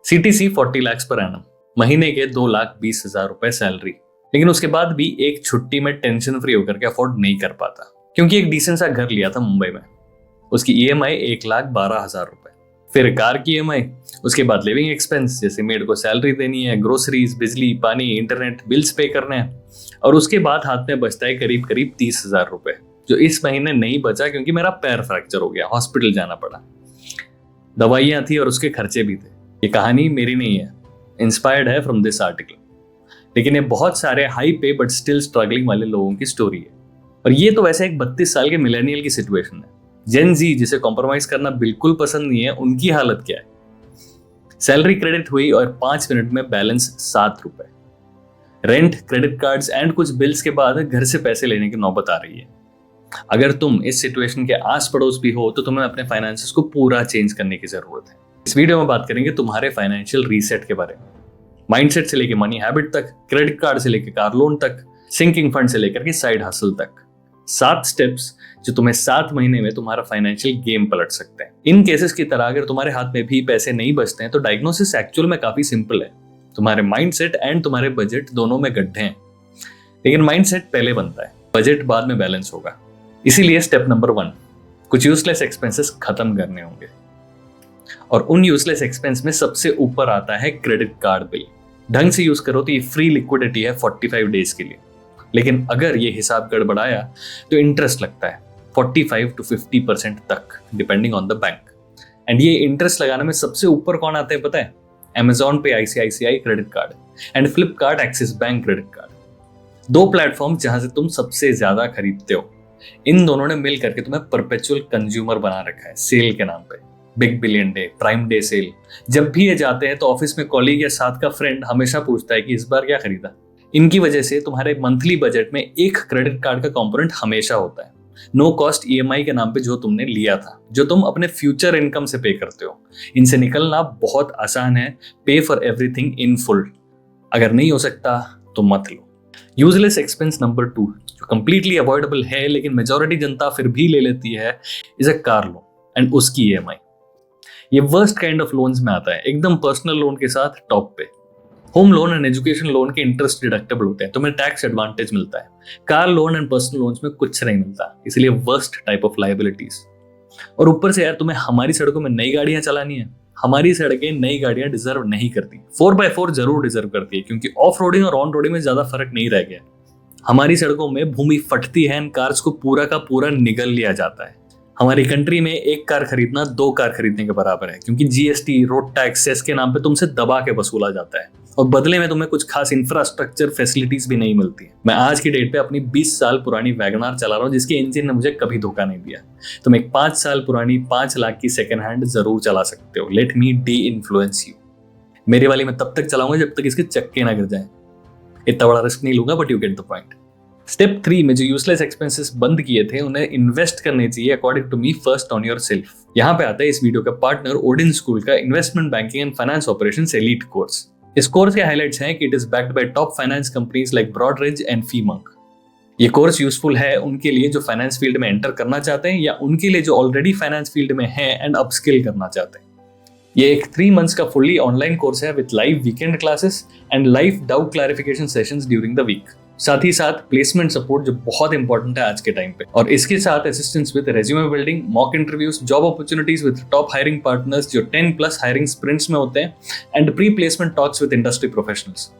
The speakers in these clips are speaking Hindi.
CTC 40 लाख पर एनम, महीने के 2,20,000 रुपए सैलरी, लेकिन उसके बाद भी एक छुट्टी में टेंशन फ्री होकर के अफोर्ड नहीं कर पाता क्योंकि एक डिसेंट सा घर लिया था मुंबई में। उसकी EMI 1,12,000 रुपए, फिर कार की EMI, उसके बाद लिविंग एक्सपेंस जैसे मेड को सैलरी देनी है, ग्रोसरीज, बिजली, पानी, इंटरनेट बिल्स पे करने हैं, और उसके बाद हाथ में बचता है करीब 30,000 रुपए, जो इस महीने नहीं बचा क्योंकि मेरा पैर फ्रैक्चर हो गया, हॉस्पिटल जाना पड़ा। दवाइयां थी और उसके खर्चे भी थे। ये कहानी मेरी नहीं है, इंस्पायर्ड है फ्रॉम दिस आर्टिकल, लेकिन ये बहुत सारे हाई पे बट स्टिल स्ट्रगलिंग वाले लोगों की स्टोरी है। और ये तो वैसे एक 32 साल के मिलेनियल की सिचुएशन है। जेन जी जिसे कॉम्प्रोमाइज करना बिल्कुल पसंद नहीं है, उनकी हालत क्या है? सैलरी क्रेडिट हुई और 5 मिनट में बैलेंस 7 रुपए। रेंट, क्रेडिट कार्ड्स एंड कुछ बिल्स के बाद घर से पैसे लेने की नौबत आ रही है। अगर तुम इस सिचुएशन के आस पड़ोस भी हो तो तुम्हें अपने फाइनेंसेस को पूरा चेंज करने की जरूरत है। इस वीडियो में बात करेंगे तुम्हारे फाइनेंशियल रीसेट के बारे में, माइंडसेट से लेकर मनी हैबिट तक, क्रेडिट कार्ड से लेकर कार लोन तक, सिंकिंग फंड से लेकर के साइड हसल तक। 7 स्टेप्स जो तुम्हें 7 महीने में तुम्हारा फाइनेंशियल गेम पलट सकते हैं। इन केसेस की तरह अगर तुम्हारे हाथ में भी पैसे नहीं बचते हैं तो डायग्नोसिस एक्चुअल में काफी सिंपल है। तुम्हारे माइंडसेट एंड तुम्हारे बजट दोनों में गड्ढे हैं, लेकिन माइंडसेट पहले बनता है, बजट बाद में बैलेंस होगा। इसीलिए स्टेप नंबर 1, कुछ यूजलेस एक्सपेंसेस खत्म करने होंगे। और उन यूजलेस एक्सपेंस में सबसे ऊपर आता है क्रेडिट कार्ड बिल। ढंग से यूज करो तो ये फ्री लिक्विडिटी है 45 डेज के लिए, लेकिन अगर ये हिसाब गड़बड़ाया तो इंटरेस्ट लगता है 45 to 50% तक, depending on the bank. And ये इंटरेस्ट लगाने में सबसे ऊपर कौन आता है पता है? Amazon पे ICICI credit card and Flipkart axis bank credit card, 2 platform जहां से तुम सबसे ज्यादा खरीदते हो। इन दोनों ने मिल करके तुम्हें परपेचुअल कंज्यूमर बना रखा है सेल के नाम पे। Big billion day, prime day sale, जब भी ये जाते हैं तो ऑफिस में कॉलीग या साथ का फ्रेंड हमेशा पूछता है कि इस बार क्या खरीदा। इनकी वजह से तुम्हारे मंथली बजट में एक क्रेडिट कार्ड का कंपोनेंट हमेशा होता है, नो कॉस्ट EMI के नाम पे जो तुमने लिया था, जो तुम अपने फ्यूचर इनकम से पे करते हो। इनसे निकलना बहुत आसान है, पे फॉर एवरीथिंग इन फुल। अगर नहीं हो सकता तो मत लो। यूजलेस एक्सपेंस नंबर 2 जो कंप्लीटली अवॉइडेबल है लेकिन मेजॉरिटी जनता फिर भी ले लेती है, is a car loan and उसकी EMI। ये वर्स्ट काइंड ऑफ लोन्स में आता है, एकदम पर्सनल लोन के साथ टॉप पे। Home loan and education loan के इंटरेस्ट डिडक्टेबल होते हैं, तुम्हें टैक्स एडवांटेज मिलता है। Car loan and personal loans में कुछ नहीं मिलता, इसलिए वर्स्ट टाइप ऑफ लायबिलिटीज। और ऊपर से यार तुम्हें हमारी सड़कों में नई गाड़ियां चलानी है। हमारी सड़कें नई गाड़ियां डिजर्व नहीं करती, 4x4 जरूर डिजर्व करती है क्योंकि ऑफ रोडिंग और ऑन रोडिंग में ज्यादा फर्क नहीं रह गया। हमारी सड़कों में भूमि फटती है एंड कार्स को पूरा का पूरा निगल लिया जाता है। हमारी कंट्री में एक कार खरीदना 2 कार खरीदने के बराबर है क्योंकि GST, रोड टैक्स, सेस के नाम पे तुमसे दबा के वसूला जाता है और बदले में तुम्हें कुछ खास इंफ्रास्ट्रक्चर फैसिलिटीज भी नहीं मिलती है। मैं आज की डेट पे अपनी 20 साल पुरानी वैगनार चला रहा हूँ जिसके इंजन ने मुझे कभी धोखा नहीं दिया। तुम एक 5 साल पुरानी 5 लाख की सेकेंड हैंड जरूर चला सकते हो। Let me D influence you. मेरी वाली मैं तब तक चलाऊंगा जब तक इसके चक्के ना गिर जाए। इतना बड़ा रिस्क नहीं लूंगा, but you get the point. Step 3 में जो यूजलेस एक्सपेंसेस बंद किए थे उन्हें इन्वेस्ट करने चाहिए according to me, first on yourself. यहाँ पे आता है इस वीडियो का पार्टनर ओडिन स्कूल का investment banking and finance operations elite course. इस कोर्स के हाइलाइट्स हैं कि it is backed by top finance companies like Broadridge and Feemank. ये कोर्स यूजफुल है उनके लिए जो फाइनेंस फील्ड में एंटर करना चाहते हैं या उनके लिए जो ऑलरेडी फाइनेंस फील्ड में है एंड अपस्किल करना चाहते हैं। ये एक 3 मंथ्स का फुल्ली ऑनलाइन कोर्स है with live weekend classes and live doubt clarification sessions during the week. साथ ही साथ प्लेसमेंट सपोर्ट जो बहुत इंपॉर्टेंट है आज के टाइम पे, और इसके साथ assistance with resume building, mock interviews, job opportunities with top hiring partners जो 10+ हायरिंग स्प्रिंट्स में होते हैं and pre placement talks with industry professionals.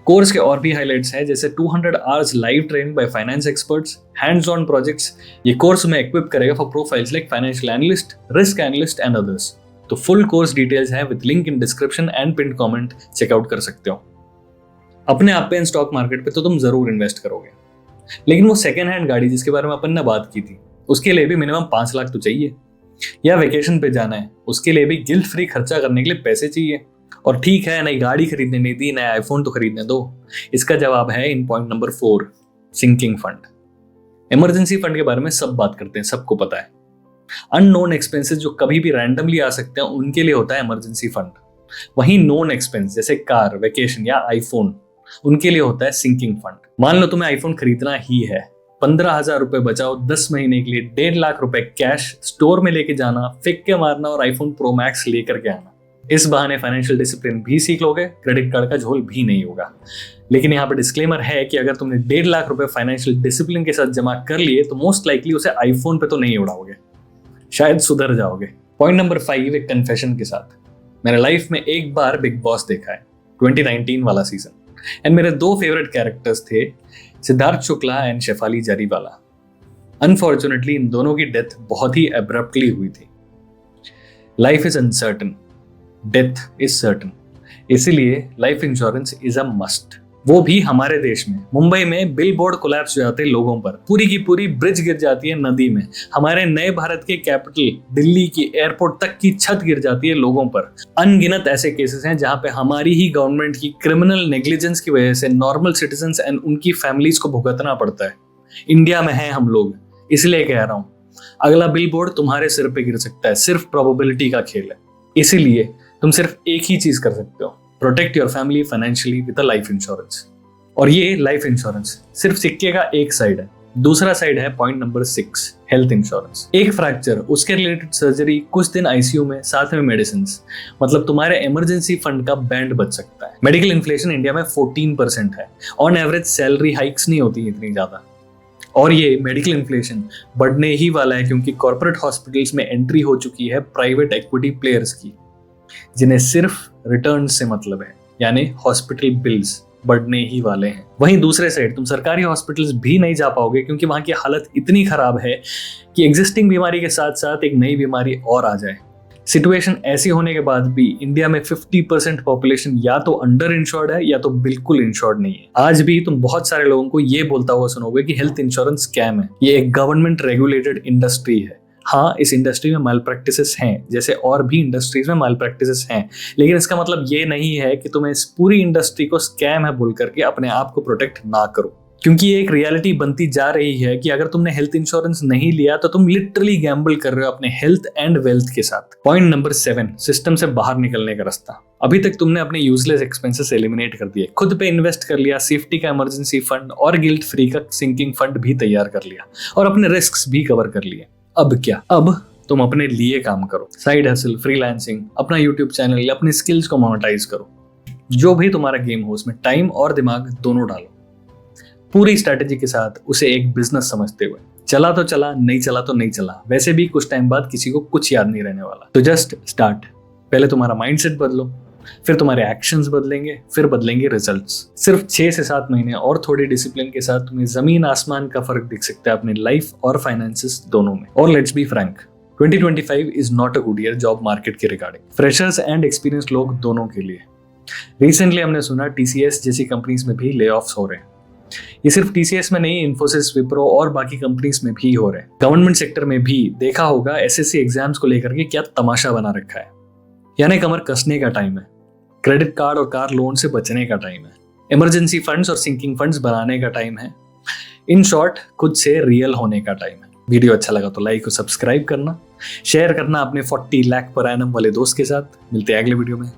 Course के और भी हाइलाइट्स हैं जैसे 200 hours live training by finance experts, hands on projects. ये कोर्स में इक्विप करेगा for profiles like financial analyst, risk analyst and others. तो फुल कोर्स डिटेल्स हैं with link in description and pin comment, checkout कर सकते हो। अपने आप पे स्टॉक मार्केट पे तो तुम जरूर इन्वेस्ट करोगे, लेकिन वो सेकेंड हैंड गाड़ी जिसके बारे में अपन ने बात की थी उसके लिए भी मिनिमम 5 लाख तो चाहिए। या वेकेशन पे जाना है उसके लिए भी गिल्ट फ्री खर्चा करने के लिए पैसे चाहिए। और ठीक है, नई गाड़ी खरीदने नहीं दी, नया आईफोन तो खरीदने दो। इसका जवाब है in point number 4, sinking fund. Emergency fund के बारे में सब बात करते हैं, सबको पता है। अननोन एक्सपेंसेस जो कभी भी रैंडमली आ सकते हैं उनके लिए होता है इमरजेंसी फंड। वहीं नोन एक्सपेंस जैसे कार, वेकेशन या आईफोन, उनके लिए होता है सिंकिंग फंड। मान लो तुम्हें आईफोन खरीदना ही है, 15,000 रुपए बचाओ 10 महीने के लिए, 1.5 लाख रुपए कैश स्टोर में लेके जाना, फेंक के मारना और आईफोन प्रो मैक्स लेकर के आना। इस बहाने फाइनेंशियल डिसिप्लिन भी सीख लोगे, क्रेडिट कार्ड का झोल भी नहीं होगा। लेकिन यहाँ पे डिस्क्लेमर है कि अगर तुमने 1.5 लाख रुपए फाइनेंशियल डिसिप्लिन के साथ जमा कर लिए तो मोस्ट लाइकली उसे आईफोन पे तो नहीं उड़ाओगे, शायद सुधर जाओगे। पॉइंट नंबर 5, एक कन्फेशन के साथ। मैंने लाइफ में एक बार बिग बॉस देखा है, 2019 वाला सीजन, एंड मेरे 2 फेवरेट कैरेक्टर्स थे, सिद्धार्थ शुक्ला एंड शेफाली जरीवाला। अनफॉर्चुनेटली इन दोनों की डेथ बहुत ही अब्रप्टली हुई थी। Life is uncertain, death is certain, इसीलिए life insurance is a must. वो भी हमारे देश में। मुंबई में बिलबोर्ड कोलैप्स हो जाते हैं लोगों पर, पूरी की पूरी ब्रिज गिर जाती है नदी में। हमारे नए भारत के कैपिटल दिल्ली की एयरपोर्ट तक की छत गिर जाती है लोगों पर। अनगिनत ऐसे केसेस हैं जहां पे हमारी ही गवर्नमेंट की क्रिमिनल नेग्लिजेंस की वजह से नॉर्मल सिटीजन्स एंड उनकी फैमिलीज को भुगतना पड़ता है। इंडिया में हैं हम लोग, इसलिए कह रहा हूं अगला बिलबोर्ड तुम्हारे सिर पे गिर सकता है। सिर्फ प्रोबेबिलिटी का खेल है, इसीलिए तुम सिर्फ एक ही चीज कर सकते हो, protect your family financially with a life insurance. और ये लाइफ इंश्योरेंस सिर्फ सिक्के का एक साइड है। दूसरा साइड है पॉइंट नंबर 6, हेल्थ इंश्योरेंस। एक फ्रैक्चर, उसके रिलेटेड सर्जरी, कुछ दिन आईसीयू में, साथ में मेडिसिन, मतलब तुम्हारे इमरजेंसी फंड का बैंड बच सकता है। मेडिकल इन्फ्लेशन इंडिया में 14% है। ऑन एवरेज सैलरी हाइक्स नहीं होती इतनी ज्यादा, और ये मेडिकल इन्फ्लेशन बढ़ने ही वाला है क्योंकि कॉर्पोरेट हॉस्पिटल्स में एंट्री हो चुकी है प्राइवेट इक्विटी प्लेयर्स की, जिन्हें सिर्फ रिटर्न से मतलब है, यानी हॉस्पिटल बिल्स बढ़ने ही वाले हैं। वहीं दूसरे साइड तुम सरकारी हॉस्पिटल्स भी नहीं जा पाओगे क्योंकि वहां की हालत इतनी खराब है कि एग्जिस्टिंग बीमारी के साथ साथ एक नई बीमारी और आ जाए। सिचुएशन ऐसी होने के बाद भी इंडिया में 50% पॉपुलेशन या तो अंडर इंश्योर्ड है या तो बिल्कुल इंश्योर्ड नहीं है। आज भी तुम बहुत सारे लोगों को ये बोलता हुआ सुनोगे कि हेल्थ इंश्योरेंस स्कैम है, ये एक गवर्नमेंट रेगुलेटेड इंडस्ट्री है। हाँ, इस इंडस्ट्री में माल प्रैक्टिसेस हैं, जैसे और भी इंडस्ट्रीज में माल प्रैक्टिसेस हैं, लेकिन इसका मतलब ये नहीं है कि तुम्हें इस पूरी इंडस्ट्री को स्कैम है बोल करके अपने आप को प्रोटेक्ट ना करो, क्योंकि ये एक रियलिटी बनती जा रही है कि अगर तुमने हेल्थ इंश्योरेंस नहीं लिया तो तुम लिटरली गैम्बल कर रहे हो अपने हेल्थ एंड वेल्थ के साथ। पॉइंट नंबर 7, सिस्टम से बाहर निकलने का रास्ता। अभी तक तुमने अपने यूजलेस एक्सपेंसेस एलिमिनेट कर दिए, खुद पे इन्वेस्ट कर लिया, सेफ्टी का इमरजेंसी फंड और गिल्ट फ्री का सिंकिंग फंड भी तैयार कर लिया, और अपने रिस्क भी कवर कर लिए। अब क्या? अब तुम अपने लिए काम करो, साइड हसल, फ्रीलांसिंग, अपना यूट्यूब चैनल, अपनी स्किल्स को मोनेटाइज करो। जो भी तुम्हारा गेम हो उसमें टाइम और दिमाग दोनों डालो, पूरी स्ट्रेटेजी के साथ उसे एक बिजनेस समझते हुए। चला तो चला, नहीं चला तो नहीं चला, वैसे भी कुछ टाइम बाद किसी को कुछ याद नहीं रहने वाला। तो जस्ट स्टार्ट। पहले तुम्हारा माइंडसेट बदलो, फिर तुम्हारे एक्शंस बदलेंगे, फिर बदलेंगे रिजल्ट्स। सिर्फ 6 से 7 महीने और थोड़ी डिसिप्लिन के साथ तुम्हें जमीन आसमान का फर्क दिख सकता है अपनी लाइफ और फाइनेंसेस दोनों में। और let's be frank, 2025 is not a good year job market के रिगार्डिंग, फ्रेशर्स एंड एक्सपीरियंस लोग दोनों के लिए। रिसेंटली हमने सुना TCS जैसी कंपनीज में भी ले ऑफ्स हो रहे हैं। ये सिर्फ TCS में नहीं, इन्फोसिस, विप्रो और बाकी कंपनीज में भी हो रहे हैं। गवर्नमेंट सेक्टर में भी देखा होगा SSC एग्जाम्स को लेकर के क्या तमाशा बना रखा है, यानी कमर कसने का टाइम है, क्रेडिट कार्ड और कार लोन से बचने का टाइम है, इमरजेंसी फंड्स और सिंकिंग फंड्स बनाने का टाइम है। इन शॉर्ट, खुद से रियल होने का टाइम है। वीडियो अच्छा लगा तो लाइक और सब्सक्राइब करना, शेयर करना अपने 40 लाख पर एनम वाले दोस्त के साथ। मिलते हैं अगले वीडियो में।